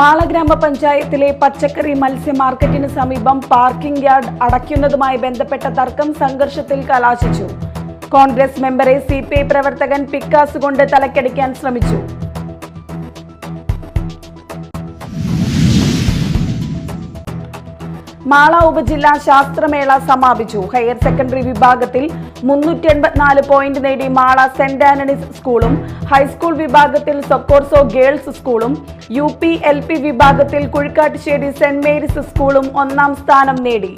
മാള ഗ്രാമപഞ്ചായത്തിലെ പച്ചക്കറി മത്സ്യ മാർക്കറ്റിന് സമീപം പാർക്കിംഗ് യാർഡ് അടയ്ക്കുന്നതുമായി ബന്ധപ്പെട്ട തർക്കം സംഘർഷത്തിൽ കലാശിച്ചു. കോൺഗ്രസ് മെമ്പറെ സിപിഐ പ്രവർത്തകൻ പിക്കാസ് കൊണ്ട് തലക്കടിക്കാൻ ശ്രമിച്ചു. മാള ഉപജില്ലാ ശാസ്ത്രമേള സമാപിച്ചു. ഹയർ സെക്കൻഡറി വിഭാഗത്തിൽ 384 പോയിന്റ് നേടി മാള സെന്റ് ആന്റണീസ് സ്കൂളും ഹൈസ്കൂൾ വിഭാഗത്തിൽ സൊക്കോർസോ ഗേൾസ് സ്കൂളും UP LP വിഭാഗത്തിൽ കുഴിക്കാട്ടുശ്ശേരി സെന്റ് മേരീസ് സ്കൂളും ഒന്നാം സ്ഥാനം നേടി.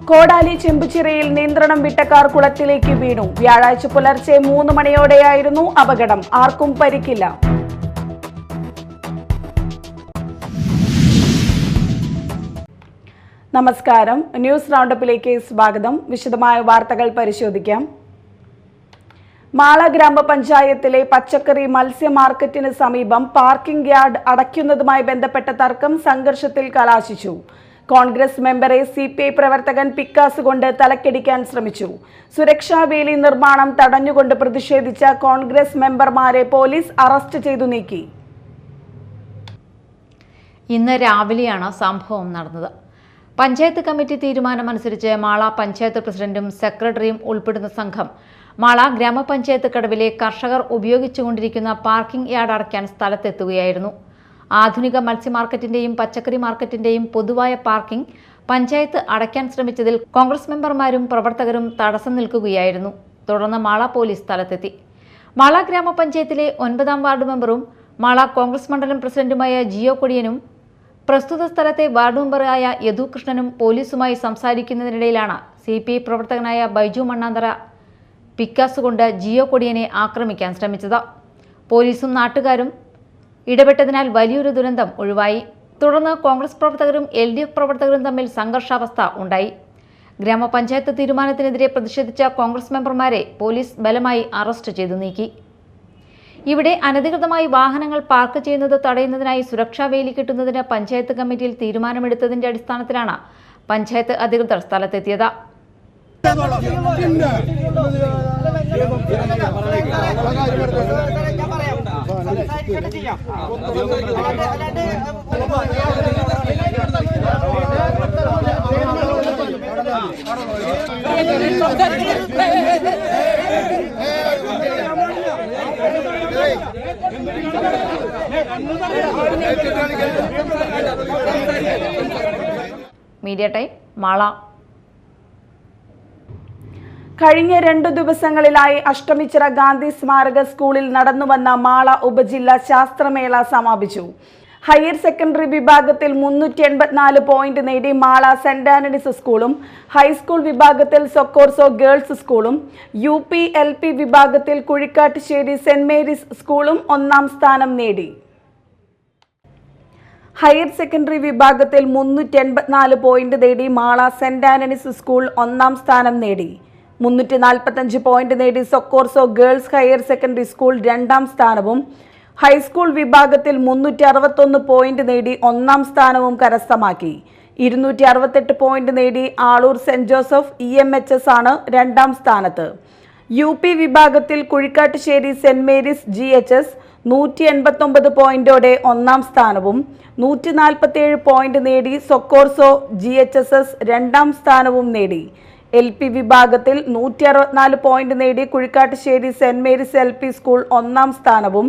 കോടാലി ചെമ്പുച്ചിറയിൽ നിയന്ത്രണം വിട്ട കാർ കുളത്തിലേക്ക് വീണു. വ്യാഴാഴ്ച പുലർച്ചെ 3 മണിയോടെയായിരുന്നു അപകടം. ആർക്കും പരിക്കില്ല. നമസ്കാരം, ന്യൂസ് റൗണ്ടപ്പിലേക്ക് സ്വാഗതം. വിശദമായ വാർത്തകൾ പരിശോധിക്കാം. മാള ഗ്രാമപഞ്ചായത്തിലെ പച്ചക്കറി മത്സ്യ മാർക്കറ്റിന് സമീപം പാർക്കിംഗ് യാർഡ് അടയ്ക്കുന്നതുമായി ബന്ധപ്പെട്ട തർക്കം സംഘർഷത്തിൽ കലാശിച്ചു. കോൺഗ്രസ് മെമ്പറെ CPI പ്രവർത്തകൻ പിക്കാസ് കൊണ്ട് തലക്കടിക്കാൻ ശ്രമിച്ചു. സുരക്ഷാ വേലി നിർമ്മാണം തടഞ്ഞുകൊണ്ട് പ്രതിഷേധിച്ച കോൺഗ്രസ് മെമ്പർമാരെ പോലീസ് അറസ്റ്റ് ചെയ്തു നീക്കി. ഇന്ന് രാവിലെയാണ് സംഭവം നടന്നത്. പഞ്ചായത്ത് കമ്മിറ്റി തീരുമാനമനുസരിച്ച് മാള പഞ്ചായത്ത് പ്രസിഡന്റും സെക്രട്ടറിയും ഉൾപ്പെടുന്ന സംഘം മാള ഗ്രാമപഞ്ചായത്ത് കടവിലെ കർഷകർ ഉപയോഗിച്ചുകൊണ്ടിരിക്കുന്ന പാർക്കിംഗ് യാർഡ് അടയ്ക്കാൻ സ്ഥലത്തെത്തുകയായിരുന്നു. ആധുനിക മത്സ്യ മാർക്കറ്റിന്റെയും പച്ചക്കറി മാർക്കറ്റിന്റെയും പൊതുവായ പാർക്കിംഗ് പഞ്ചായത്ത് അടയ്ക്കാൻ ശ്രമിച്ചതിൽ കോൺഗ്രസ് മെമ്പർമാരും പ്രവർത്തകരും തടസ്സം നിൽക്കുകയായിരുന്നു. തുടർന്ന് മാള പോലീസ് സ്ഥലത്തെത്തി. മാള ഗ്രാമപഞ്ചായത്തിലെ 9ാം വാർഡ് മെമ്പറും മാള കോൺഗ്രസ് മണ്ഡലം പ്രസിഡന്റുമായ ജിയോ കൊടിയനും പ്രസ്തുത സ്ഥലത്തെ വാർഡ് മെമ്പറായ യദു കൃഷ്ണനും പോലീസുമായി സംസാരിക്കുന്നതിനിടയിലാണ് CPI പ്രവർത്തകനായ ബൈജു മണ്ണാന്തറ പിക്കാസ് കൊണ്ട് ജിയോ കൊടിയനെ ആക്രമിക്കാൻ ശ്രമിച്ചത്. പോലീസും നാട്ടുകാരും ഇടപെട്ടതിനാൽ വലിയൊരു ദുരന്തം ഒഴിവായി. തുടർന്ന് കോൺഗ്രസ് പ്രവർത്തകരും LDF പ്രവർത്തകരും തമ്മിൽ സംഘർഷാവസ്ഥ ഉണ്ടായി. ഗ്രാമപഞ്ചായത്ത് തീരുമാനത്തിനെതിരെ പ്രതിഷേധിച്ച കോൺഗ്രസ് മെമ്പർമാരെ പോലീസ് ബലമായി അറസ്റ്റ് ചെയ്തു നീക്കി. ഇവിടെ അനധികൃതമായി വാഹനങ്ങൾ പാർക്ക് ചെയ്യുന്നത് തടയുന്നതിനായി സുരക്ഷാ വേലി കെട്ടുന്നതിന് പഞ്ചായത്ത് കമ്മിറ്റിയിൽ തീരുമാനമെടുത്തതിന്റെ അടിസ്ഥാനത്തിലാണ് പഞ്ചായത്ത് അധികൃതർ സ്ഥലത്തെത്തിയത്. Media time Mala. കഴിഞ്ഞ 2 ദിവസങ്ങളിലായി അഷ്ടമിച്ചിറ ഗാന്ധി സ്മാരക സ്കൂളിൽ നടന്നുവന്ന മാള ഉപജില്ലാ ശാസ്ത്രമേള സമാപിച്ചു. ഹയർ സെക്കൻഡറി വിഭാഗത്തിൽ 384 പോയിന്റ് നേടി മാള സെന്റ് ആന്റണീസ് സ്കൂളും ഹൈസ്കൂൾ വിഭാഗത്തിൽ സൊക്കോർസോ ഗേൾസ് സ്കൂളും UP LP വിഭാഗത്തിൽ കുഴിക്കാട്ടുശ്ശേരി സെന്റ് മേരീസ് സ്കൂളും ഒന്നാം സ്ഥാനം നേടി. ഹയർ സെക്കൻഡറി വിഭാഗത്തിൽ 384 പോയിന്റ് നേടി മാള സെന്റ് ആന്റണീസ് സ്കൂൾ ഒന്നാം സ്ഥാനം നേടി. 345 പോയിന്റ് നേടി സൊക്കോർസോ ഗേൾസ് ഹയർ സെക്കൻഡറി സ്കൂൾ രണ്ടാം സ്ഥാനവും ഹൈസ്കൂൾ വിഭാഗത്തിൽ 361 പോയിന്റ് നേടി ഒന്നാം സ്ഥാനവും കരസ്ഥമാക്കി. 268 പോയിന്റ് നേടി ആളൂർ സെന്റ് ജോസഫ് EMHS ആണ് രണ്ടാം സ്ഥാനത്ത്. UP വിഭാഗത്തിൽ കുഴിക്കാട്ടുശ്ശേരി സെന്റ് മേരീസ് GHS 189 പോയിന്റോടെ ഒന്നാം സ്ഥാനവും 147 പോയിന്റ് നേടി സൊക്കോർസോ GHSS രണ്ടാം സ്ഥാനവും നേടി. LP വിഭാഗത്തിൽ 164 പോയിന്റ് നേടി Kuzhikkattussery saint Mary's LP school ഒന്നാം സ്ഥാനവും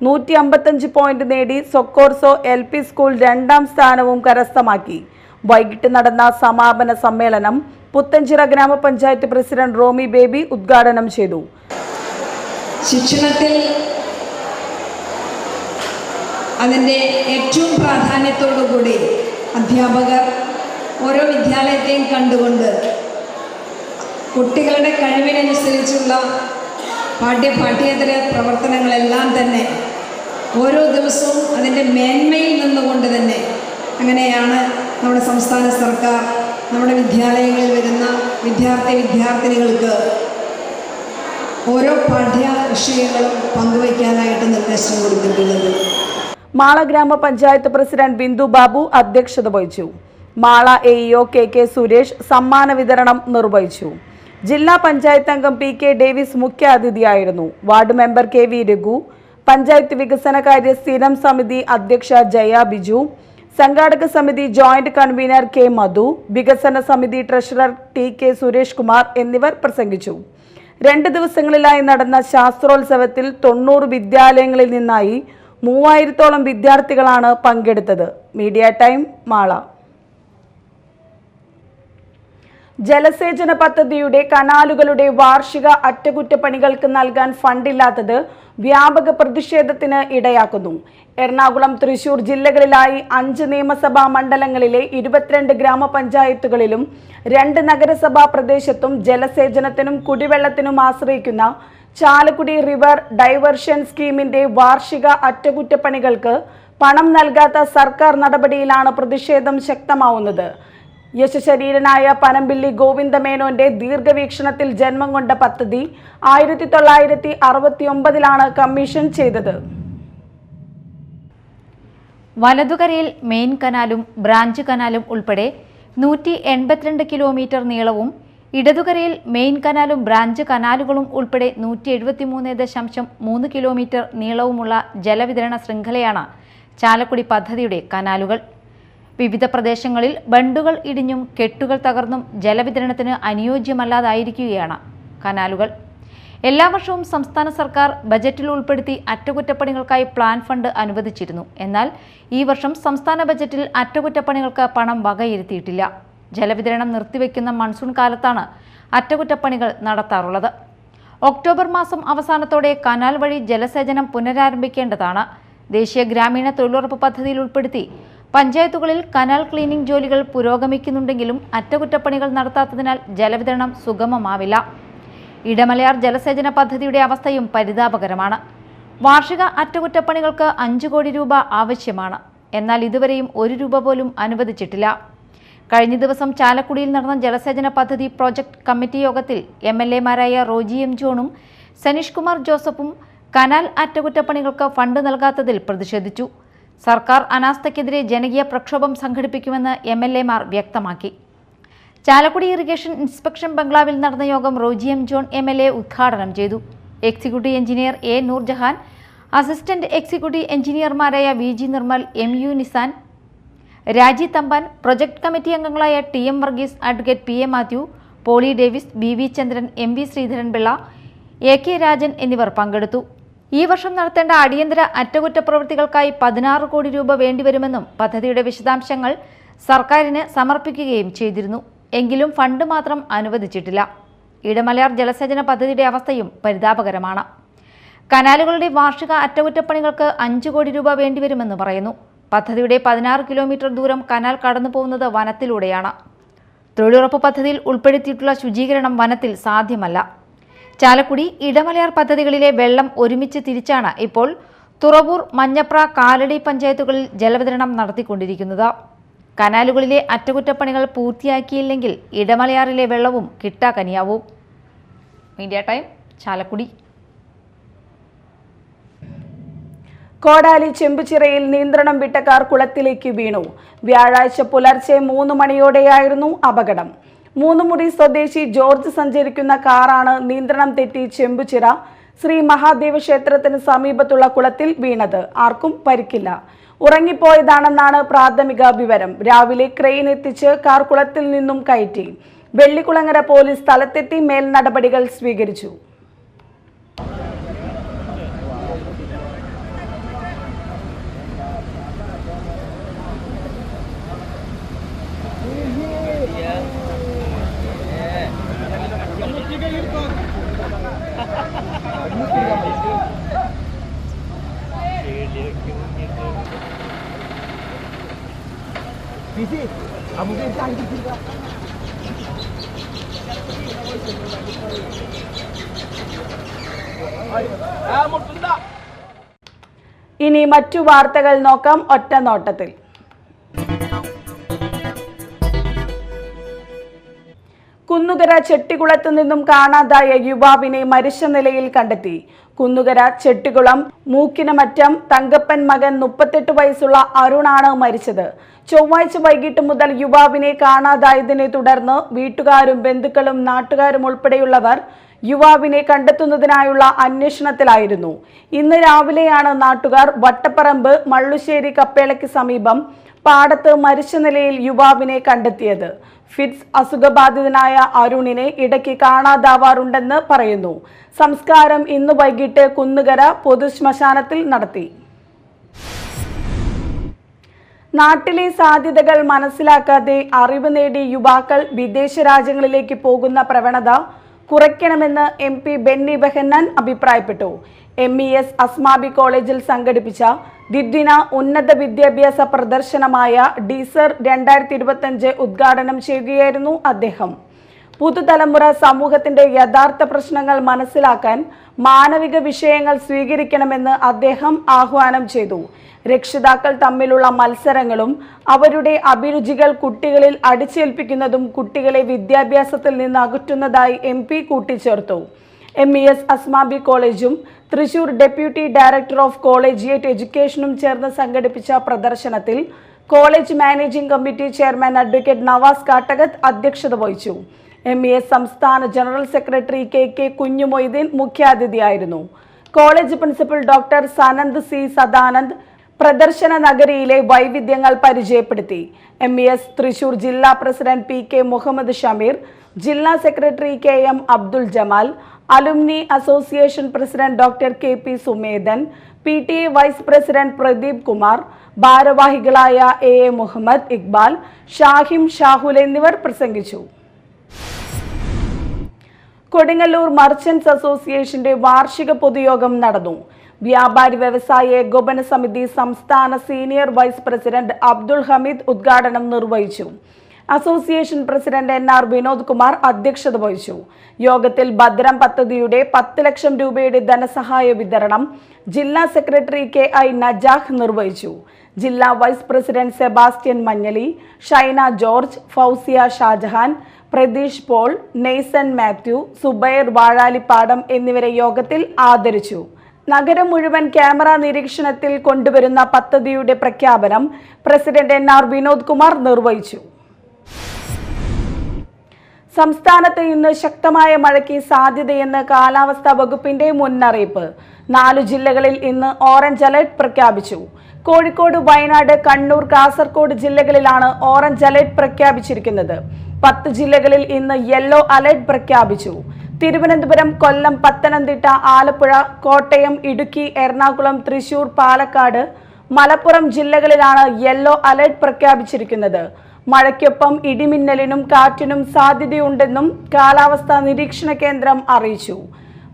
155 പോയിന്റ് നേടി സൊക്കോർസോ LP സ്കൂൾ രണ്ടാം സ്ഥാനവും കരസ്ഥമാക്കി. വൈകിട്ട് നടന്ന സമാപന സമ്മേളനം പുത്തഞ്ചിറ ഗ്രാമപഞ്ചായത്ത് പ്രസിഡന്റ് റോമി ബേബി ഉദ്ഘാടനം ചെയ്തു. ശിക്ഷണത്തിൽ അതിൻ്റെ ഏറ്റവും പ്രാധാന്യത്തോടുകൂടി അധ്യാപകർ ഓരോ വിദ്യാലയത്തെയും കണ്ടുകൊണ്ട് കുട്ടികളുടെ കഴിവിനനുസരിച്ചുള്ള പാഠ്യേതര പ്രവർത്തനങ്ങളെല്ലാം തന്നെ ഓരോ ദിവസവും അതിൻ്റെ മേന്മയിൽ നിന്നുകൊണ്ട് തന്നെ അങ്ങനെയാണ് നമ്മുടെ സംസ്ഥാന സർക്കാർ നമ്മുടെ വിദ്യാലയങ്ങളിൽ വരുന്ന വിദ്യാർത്ഥിനികൾക്ക് ഓരോ പാഠ്യ വിഷയങ്ങളും പങ്കുവയ്ക്കാനായിട്ട് നിർദ്ദേശം കൊടുത്തിട്ടുള്ളത്. മാള ഗ്രാമപഞ്ചായത്ത് പ്രസിഡന്റ് ബിന്ദു ബാബു അധ്യക്ഷത വഹിച്ചു. മാള AEO KK സുരേഷ് സമ്മാന വിതരണം നിർവഹിച്ചു. ജില്ലാ പഞ്ചായത്ത് അംഗം പി കെ ഡേവിസ് മുഖ്യാതിഥിയായിരുന്നു. Ward member K V Raghu, panchayat വികസനകാര്യ സ്ഥിരം സമിതി അധ്യക്ഷ ജയ ബിജു, സംഘാടക സമിതി ജോയിന്റ് കൺവീനർ കെ മധു, വികസന സമിതി treasurer T K Suresh Kumar എന്നിവർ പ്രസംഗിച്ചു. 2 ദിവസങ്ങളിലായി നടന്ന ശാസ്ത്രോത്സവത്തിൽ 90 വിദ്യാലയങ്ങളിൽ നിന്നായി 3000-ഓളം വിദ്യാർത്ഥികളാണ് പങ്കെടുത്തത്. Media time Mala. ജലസേചന പദ്ധതിയുടെ കനാലുകളുടെ വാർഷിക അറ്റകുറ്റപ്പണികൾക്ക് നൽകാൻ ഫണ്ടില്ലാത്തത് വ്യാപക പ്രതിഷേധത്തിന് ഇടയാക്കുന്നു. എറണാകുളം, തൃശൂർ ജില്ലകളിലായി 5 നിയമസഭാ മണ്ഡലങ്ങളിലെ 22 ഗ്രാമപഞ്ചായത്തുകളിലും 2 നഗരസഭാ പ്രദേശത്തും ജലസേചനത്തിനും കുടിവെള്ളത്തിനും ആശ്രയിക്കുന്ന ചാലക്കുടി റിവർ ഡൈവേർഷൻ സ്കീമിന്റെ വാർഷിക അറ്റകുറ്റപ്പണികൾക്ക് പണം നൽകാത്ത സർക്കാർ നടപടിയിലാണ് പ്രതിഷേധം ശക്തമാവുന്നത്. യശശരീരനായ പനമ്പിള്ളി ഗോവിന്ദമേനോന്റെ ദീർഘവീക്ഷണത്തിൽ ജന്മം കൊണ്ട പദ്ധതി 1969-ലാണ് കമ്മീഷൻ ചെയ്തത്. വലതുകരയിൽ മെയിൻ കനാലും ബ്രാഞ്ച് കനാലും ഉൾപ്പെടെ 182 കിലോമീറ്റർ നീളവും ഇടതുകരയിൽ മെയിൻ കനാലും ബ്രാഞ്ച് കനാലുകളും ഉൾപ്പെടെ 173.3 കിലോമീറ്റർ നീളവുമുള്ള ജലവിതരണ ശൃംഖലയാണ് ചാലക്കുടി പദ്ധതിയുടെ കനാലുകൾ. വിവിധ പ്രദേശങ്ങളിൽ ബണ്ടുകൾ ഇടിഞ്ഞും കെട്ടുകൾ തകർന്നും ജലവിതരണത്തിന് അനുയോജ്യമല്ലാതായിരിക്കുകയാണ് കനാലുകൾ. എല്ലാ വർഷവും സംസ്ഥാന സർക്കാർ ബജറ്റിൽ ഉൾപ്പെടുത്തി അറ്റകുറ്റപ്പണികൾക്കായി പ്ലാൻ ഫണ്ട് അനുവദിച്ചിരുന്നു. എന്നാൽ ഈ വർഷം സംസ്ഥാന ബജറ്റിൽ അറ്റകുറ്റപ്പണികൾക്ക് പണം വകയിരുത്തിയിട്ടില്ല. ജലവിതരണം നിർത്തിവെക്കുന്ന മൺസൂൺ കാലത്താണ് അറ്റകുറ്റപ്പണികൾ നടത്താറുള്ളത്. ഒക്ടോബർ മാസം അവസാനത്തോടെ കനാൽ വഴി ജലസേചനം പുനരാരംഭിക്കേണ്ടതാണ്. ദേശീയ ഗ്രാമീണ തൊഴിലുറപ്പ് പദ്ധതിയിൽ ഉൾപ്പെടുത്തി പഞ്ചായത്തുകളിൽ കനാൽ ക്ലീനിംഗ് ജോലികൾ പുരോഗമിക്കുന്നുണ്ടെങ്കിലും അറ്റകുറ്റപ്പണികൾ നടത്താത്തതിനാൽ ജലവിതരണം സുഗമമാവില്ല. ഇടമലയാർ ജലസേചന പദ്ധതിയുടെ അവസ്ഥയും പരിതാപകരമാണ്. വാർഷിക അറ്റകുറ്റപ്പണികൾക്ക് 5 കോടി രൂപ ആവശ്യമാണ്. എന്നാൽ ഇതുവരെയും 1 രൂപ പോലും അനുവദിച്ചിട്ടില്ല. കഴിഞ്ഞ ദിവസം ചാലക്കുടിയിൽ നടന്ന ജലസേചന പദ്ധതി പ്രോജക്ട് കമ്മിറ്റി യോഗത്തിൽ MLA-മാരായ റോജി എം ജോണും സനീഷ് കുമാർ ജോസഫും കനാൽ അറ്റകുറ്റപ്പണികൾക്ക് ഫണ്ട് നൽകാത്തതിൽ പ്രതിഷേധിച്ചു. സർക്കാർ അനാസ്ഥയ്ക്കെതിരെ ജനകീയ പ്രക്ഷോഭം സംഘടിപ്പിക്കുമെന്ന് MLA-മാർ വ്യക്തമാക്കി. ചാലക്കുടി ഇറിഗേഷൻ ഇൻസ്പെക്ഷൻ ബംഗ്ലാവിൽ നടന്ന യോഗം റോജി എം ജോൺ MLA ഉദ്ഘാടനം ചെയ്തു. Executive engineer A Noorjahan, assistant executive എഞ്ചിനീയർമാരായ VG Nirmal, MU Nisan, Raji Thampan, project committee അംഗങ്ങളായ TM Varghese, advocate PA Mathew, Poly Davis, BV Chandran, MV Sreedharanpillai, AK Rajan എന്നിവർ പങ്കെടുത്തു. ഈ വർഷം നടത്തേണ്ട അടിയന്തര അറ്റകുറ്റപ്രവൃത്തികൾക്കായി 16 കോടി രൂപ വേണ്ടിവരുമെന്നും പദ്ധതിയുടെ വിശദാംശങ്ങൾ സർക്കാരിന് സമർപ്പിക്കുകയും ചെയ്തിരുന്നു. എങ്കിലും ഫണ്ട് മാത്രം അനുവദിച്ചിട്ടില്ല. ഇടമലയാർ ജലസേചന പദ്ധതിയുടെ അവസ്ഥയും പരിതാപകരമാണ്. കനാലുകളുടെ വാർഷിക അറ്റകുറ്റപ്പണികൾക്ക് 5 കോടി രൂപ വേണ്ടിവരുമെന്ന് പറയുന്നു. പദ്ധതിയുടെ 16 കിലോമീറ്റർ ദൂരം കനാൽ കടന്നു പോകുന്നത് വനത്തിലൂടെയാണ്. തൊഴിലുറപ്പ് പദ്ധതിയിൽ ഉൾപ്പെടുത്തിയിട്ടുള്ള ശുചീകരണം വനത്തിൽ സാധ്യമല്ല. ചാലക്കുടി, ഇടമലയാർ പദ്ധതികളിലെ വെള്ളം ഒരുമിച്ച് തിരിച്ചാണ് ഇപ്പോൾ തുറവൂർ, മഞ്ഞപ്ര, കാലടി പഞ്ചായത്തുകളിൽ ജലവിതരണം നടത്തിക്കൊണ്ടിരിക്കുന്നത്. കനാലുകളിലെ അറ്റകുറ്റപ്പണികൾ പൂർത്തിയാക്കിയില്ലെങ്കിൽ ഇടമലയാറിലെ വെള്ളവും കിട്ടാക്കനിയാവും. Media time, Chalakudy. കോടാലി ചെമ്പുചിറയിൽ നിയന്ത്രണം വിട്ട കാർ കുളത്തിലേക്ക് വീണു. വ്യാഴാഴ്ച പുലർച്ചെ 3 മണിയോടെയായിരുന്നു അപകടം. മൂന്നുമുറി സ്വദേശി ജോർജ് സഞ്ചരിക്കുന്ന കാറാണ് നിയന്ത്രണം തെറ്റി ചെമ്പുചിറ ശ്രീ മഹാദേവ ക്ഷേത്രത്തിന് സമീപത്തുള്ള കുളത്തിൽ വീണത്. ആർക്കും പരിക്കില്ല. ഉറങ്ങിപ്പോയതാണെന്നാണ് പ്രാഥമിക വിവരം. രാവിലെ ക്രെയിൻ എത്തിച്ച് കാർ കുളത്തിൽ നിന്നും കയറ്റി. വെള്ളിക്കുളങ്ങര പോലീസ് സ്ഥലത്തെത്തി മേൽ നടപടികൾ സ്വീകരിച്ചു. ഇനി മറ്റു വാർത്തകൾ നോക്കാം ഒറ്റ നോട്ടത്തിൽ. കുന്നുകര ചെട്ടികുളത്തു നിന്നും കാണാതായ യുവാവിനെ മരിച്ച നിലയിൽ കണ്ടെത്തി. കുന്നുകര ചെട്ടികുളം മൂക്കിനമറ്റം തങ്കപ്പൻ മകൻ 38 വയസ്സുള്ള അരുണാണ് മരിച്ചത്. ചൊവ്വാഴ്ച വൈകിട്ട് മുതൽ യുവാവിനെ കാണാതായതിനെ തുടർന്ന് വീട്ടുകാരും ബന്ധുക്കളും നാട്ടുകാരും ഉൾപ്പെടെയുള്ളവർ യുവാവിനെ കണ്ടെത്തുന്നതിനായുള്ള അന്വേഷണത്തിലായിരുന്നു. ഇന്ന് രാവിലെയാണ് നാട്ടുകാർ വട്ടപ്പറമ്പ് മള്ളുശ്ശേരി കപ്പേളയ്ക്ക് സമീപം പാടത്ത് മരിച്ച നിലയിൽ യുവാവിനെ കണ്ടെത്തിയത്. ഫിറ്റ്സ് അസുഖബാധിതനായ അരുണിനെ ഇടയ്ക്ക് കാണാതാവാറുണ്ടെന്ന് പറയുന്നു. സംസ്കാരം ഇന്ന് വൈകിട്ട് കുന്നുകര പൊതുശ്മശാനത്തിൽ നടത്തി. നാട്ടിലെ സാധ്യതകൾ മനസ്സിലാക്കാതെ അറിവ് നേടി യുവാക്കൾ വിദേശ രാജ്യങ്ങളിലേക്ക് പോകുന്ന പ്രവണത കുറയ്ക്കണമെന്ന് MP ബെന്നി ബെഹന്നാൻ അഭിപ്രായപ്പെട്ടു. MES അസ്മാബി കോളേജിൽ സംഘടിപ്പിച്ച ദ്വിദിന ഉന്നത വിദ്യാഭ്യാസ പ്രദർശനമായ ഡീസർ 2025 ഉദ്ഘാടനം ചെയ്യുകയായിരുന്നു അദ്ദേഹം. പുതുതലമുറ സമൂഹത്തിന്റെ യഥാർത്ഥ പ്രശ്നങ്ങൾ മനസ്സിലാക്കാൻ മാനവിക വിഷയങ്ങൾ സ്വീകരിക്കണമെന്ന് അദ്ദേഹം ആഹ്വാനം ചെയ്തു. രക്ഷിതാക്കൾ തമ്മിലുള്ള മത്സരങ്ങളും അവരുടെ അഭിരുചികൾ കുട്ടികളിൽ അടിച്ചേൽപ്പിക്കുന്നതും കുട്ടികളെ വിദ്യാഭ്യാസത്തിൽ നിന്ന് അകറ്റുന്നതായി MP കൂട്ടിച്ചേർത്തു. MES അസ്മാബി കോളേജും Thrissur deputy director of collegiate എഡ്യൂക്കേഷനും ചേർന്ന് സംഘടിപ്പിച്ച പ്രദർശനത്തിൽ college managing committee chairman advocate Navas Kattakath അധ്യക്ഷത വഹിച്ചു. MES സംസ്ഥാന ജനറൽ സെക്രട്ടറി KK കുഞ്ഞുമൊയ്തീൻ മുഖ്യാതിഥിയായിരുന്നു. College principal doctor Sanand C Sadanand പ്രദർശന നഗരിയിലെ വൈവിധ്യങ്ങൾ പരിചയപ്പെടുത്തി. MES തൃശൂർ ജില്ലാ പ്രസിഡന്റ് PK മുഹമ്മദ് ഷമീർ, ജില്ലാ secretary KM Abdul Jamal, alumni association president doctor KP Sumedhan, PTA vice president Pradeep Kumar, ഭാരവാഹികളായ AA മുഹമ്മദ് ഇക്ബാൽ, ഷാഹിം ഷാഹുൽ എന്നിവർ പ്രസംഗിച്ചു. കൊടുങ്ങല്ലൂർ മർച്ചന്റ്സ് അസോസിയേഷന്റെ വാർഷിക പൊതുയോഗം നടന്നു. വ്യാപാരി വ്യവസായ ഏകോപന സമിതി സംസ്ഥാന senior vice president Abdul Hameed ഉദ്ഘാടനം നിർവഹിച്ചു. Association president NR Vinod Kumar അധ്യക്ഷത വഹിച്ചു. യോഗത്തിൽ ഭദ്രം പദ്ധതിയുടെ 10 ലക്ഷം രൂപയുടെ ധനസഹായ വിതരണം ജില്ലാ സെക്രട്ടറി KI നജാഹ് നിർവഹിച്ചു. ജില്ലാ vice president Sebastian Manjali, Shaina George, Fousiya Shajahan, Pratheesh Paul, Neyson Mathew, Zubair Vazhalippadam എന്നിവരെ യോഗത്തിൽ ആദരിച്ചു. നഗരം മുഴുവൻ ക്യാമറ നിരീക്ഷണത്തിൽ കൊണ്ടുവരുന്ന പദ്ധതിയുടെ പ്രഖ്യാപനം പ്രസിഡന്റ് NR വിനോദ് കുമാർ നിർവഹിച്ചു. സംസ്ഥാനത്ത് ഇന്ന് ശക്തമായ മഴയ്ക്ക് സാധ്യതയെന്ന് കാലാവസ്ഥാ വകുപ്പിന്റെ മുന്നറിയിപ്പ്. 4 ജില്ലകളിൽ ഇന്ന് ഓറഞ്ച് അലർട്ട് പ്രഖ്യാപിച്ചു. കോഴിക്കോട്, വയനാട്, കണ്ണൂർ, കാസർഗോഡ് ജില്ലകളിലാണ് ഓറഞ്ച് അലർട്ട് പ്രഖ്യാപിച്ചിരിക്കുന്നത്. 10 ജില്ലകളിൽ ഇന്ന് യെല്ലോ അലർട്ട് പ്രഖ്യാപിച്ചു. തിരുവനന്തപുരം, കൊല്ലം, പത്തനംതിട്ട, ആലപ്പുഴ, കോട്ടയം, ഇടുക്കി, എറണാകുളം, തൃശൂർ, പാലക്കാട്, മലപ്പുറം ജില്ലകളിലാണ് യെല്ലോ അലർട്ട് പ്രഖ്യാപിച്ചിരിക്കുന്നത്. മഴയ്ക്കൊപ്പം ഇടിമിന്നലിനും കാറ്റിനും സാധ്യതയുണ്ടെന്നും കാലാവസ്ഥാ നിരീക്ഷണ കേന്ദ്രം അറിയിച്ചു.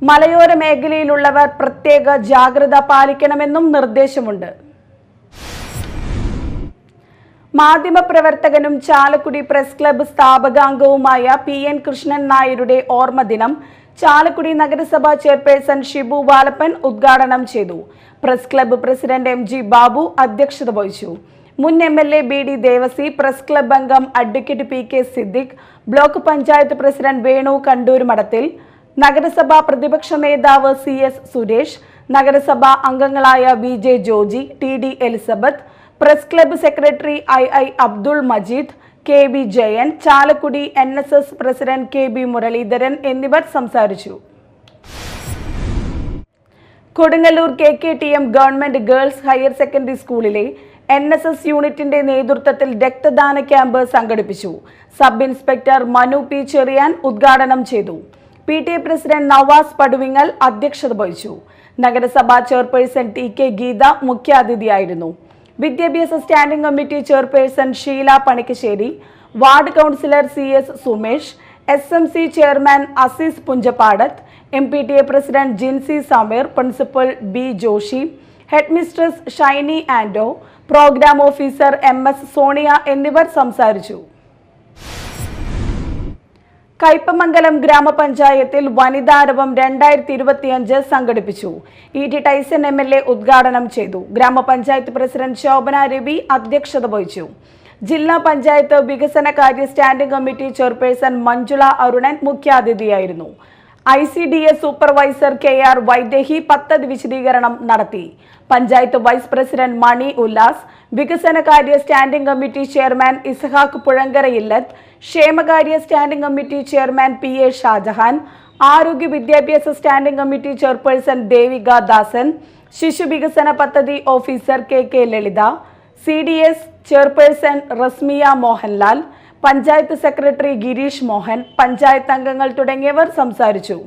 മലയോര മേഖലയിലുള്ളവർ പ്രത്യേക ജാഗ്രത പാലിക്കണമെന്നും നിർദ്ദേശമുണ്ട്. മാധ്യമപ്രവർത്തകനും ചാലക്കുടി പ്രസ് ക്ലബ്ബ് സ്ഥാപകാംഗവുമായ PN കൃഷ്ണൻ നായരുടെ ഓർമ്മദിനം ചാലക്കുടി നഗരസഭാ ചെയർപേഴ്സൺ ഷിബു വാലപ്പൻ ഉദ്ഘാടനം ചെയ്തു. Press club president MG Babu അധ്യക്ഷത വഹിച്ചു. മുൻ MLA BD Devasi, press club അംഗം advocate PK Siddique, block panchayat president Venu Kandoor Madathil, നഗരസഭാ പ്രതിപക്ഷ നേതാവ് CS സുരേഷ്, നഗരസഭാ അംഗങ്ങളായ VJ Joji, TD Elizabeth, press club secretary II Abdul Majeed, KB Jayan, Chalakudy NSS president KB Muraleedharan എന്നിവർ സംസാരിച്ചു. Kodungallur KKTM government girls higher secondary സ്കൂളിലെ NSS യൂണിറ്റിന്റെ നേതൃത്വത്തിൽ രക്തദാന ക്യാമ്പ് സംഘടിപ്പിച്ചു. Sub inspector Manu P Cherian ഉദ്ഘാടനം ചെയ്തു. PTA പ്രസിഡന്റ് നവാസ് പടുവിങ്ങൽ അധ്യക്ഷത വഹിച്ചു. നഗരസഭാ ചെയർപേഴ്സൺ TK ഗീത മുഖ്യാതിഥിയായിരുന്നു. വിദ്യാഭ്യാസ standing committee chairperson Sheela Panikkassery, ward councillor CS Sumesh, SMC chairman Azeez Punchappadath, MPTA president Jincy Sameer, principal B Joshy, head mistress Shiny Ando, programme officer MS Sonia എന്നിവർ സംസാരിച്ചു. കയ്പമംഗലം ഗ്രാമപഞ്ചായത്തിൽ വനിതാരവം 2025 സംഘടിപ്പിച്ചു. ET ടൈസൺ MLA ഉദ്ഘാടനം ചെയ്തു. ഗ്രാമപഞ്ചായത്ത് പ്രസിഡന്റ് ശോഭന രവി അധ്യക്ഷത വഹിച്ചു. ജില്ലാ പഞ്ചായത്ത് വികസനകാര്യ standing committee chairperson Manjula Arunan മുഖ്യാതിഥിയായിരുന്നു. ICDS സൂപ്പർവൈസർ KR വൈദേഹി പദ്ധതി വിശദീകരണം നടത്തി. പഞ്ചായത്ത് വൈസ് പ്രസിഡന്റ് മണി ഉല്ലാസ്, വികസനകാര്യ standing committee chairman Ishaq Puzhankarayillath, ക്ഷേമകാര്യ standing committee chairman PA Shajahan, ആരോഗ്യ വിദ്യാഭ്യാസ standing committee chairperson Devika Dasan, ശിശു വികസന പദ്ധതി officer KK Lalitha, CDS chairperson Rasmiya Mohanlal, panchayat secretary Girish Mohan, panchayat അംഗങ്ങൾ തുടങ്ങിയവർ സംസാരിച്ചു.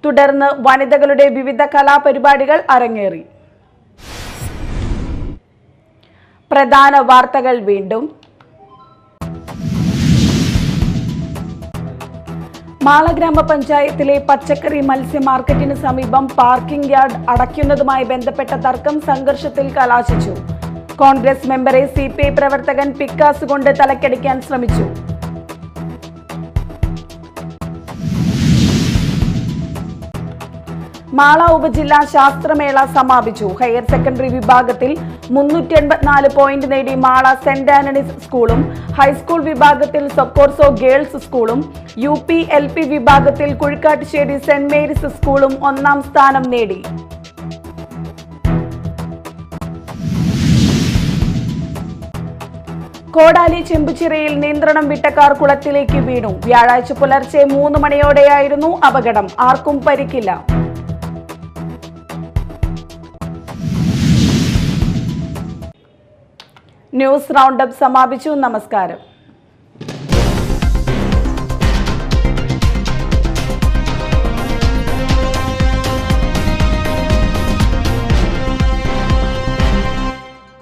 തുടർന്ന് വനിതകളുടെ വിവിധ കലാപരിപാടികൾ അരങ്ങേറി. പ്രധാന വാർത്തകൾ വീണ്ടും. മാള ഗ്രാമപഞ്ചായത്തിലെ പച്ചക്കറി മത്സ്യ മാർക്കറ്റിന് സമീപം പാർക്കിംഗ് യാർഡ് അടയ്ക്കുന്നതുമായി ബന്ധപ്പെട്ട തർക്കം സംഘർഷത്തിൽ കലാശിച്ചു. കോൺഗ്രസ് മെമ്പറെ CPI പ്രവർത്തകൻ പിക്കാസ് കൊണ്ട് തലക്കടിക്കാൻ ശ്രമിച്ചു. മാള ഉപജില്ലാ ശാസ്ത്രമേള സമാപിച്ചു. ഹയർ സെക്കൻഡറി വിഭാഗത്തിൽ 384 പോയിന്റ് നേടി മാള സെന്റ് ആന്റണീസ് സ്കൂളും, ഹൈസ്കൂൾ വിഭാഗത്തിൽ സൊക്കോർസോ ഗേൾസ് സ്കൂളും, UP LP വിഭാഗത്തിൽ കുഴിക്കാട്ടുശ്ശേരി സെന്റ് മേരീസ് സ്കൂളും ഒന്നാം സ്ഥാനം നേടി. കോടാലി ചെമ്പുച്ചിറയിൽ നിയന്ത്രണം വിട്ട കാർ കുളത്തിലേക്ക് വീണു. വ്യാഴാഴ്ച പുലർച്ചെ 3 മണിയോടെയായിരുന്നു അപകടം. ആർക്കും പരിക്കില്ല. ന്യൂസ് റൗണ്ടപ്പ് സമാപിച്ചു. നമസ്കാരം.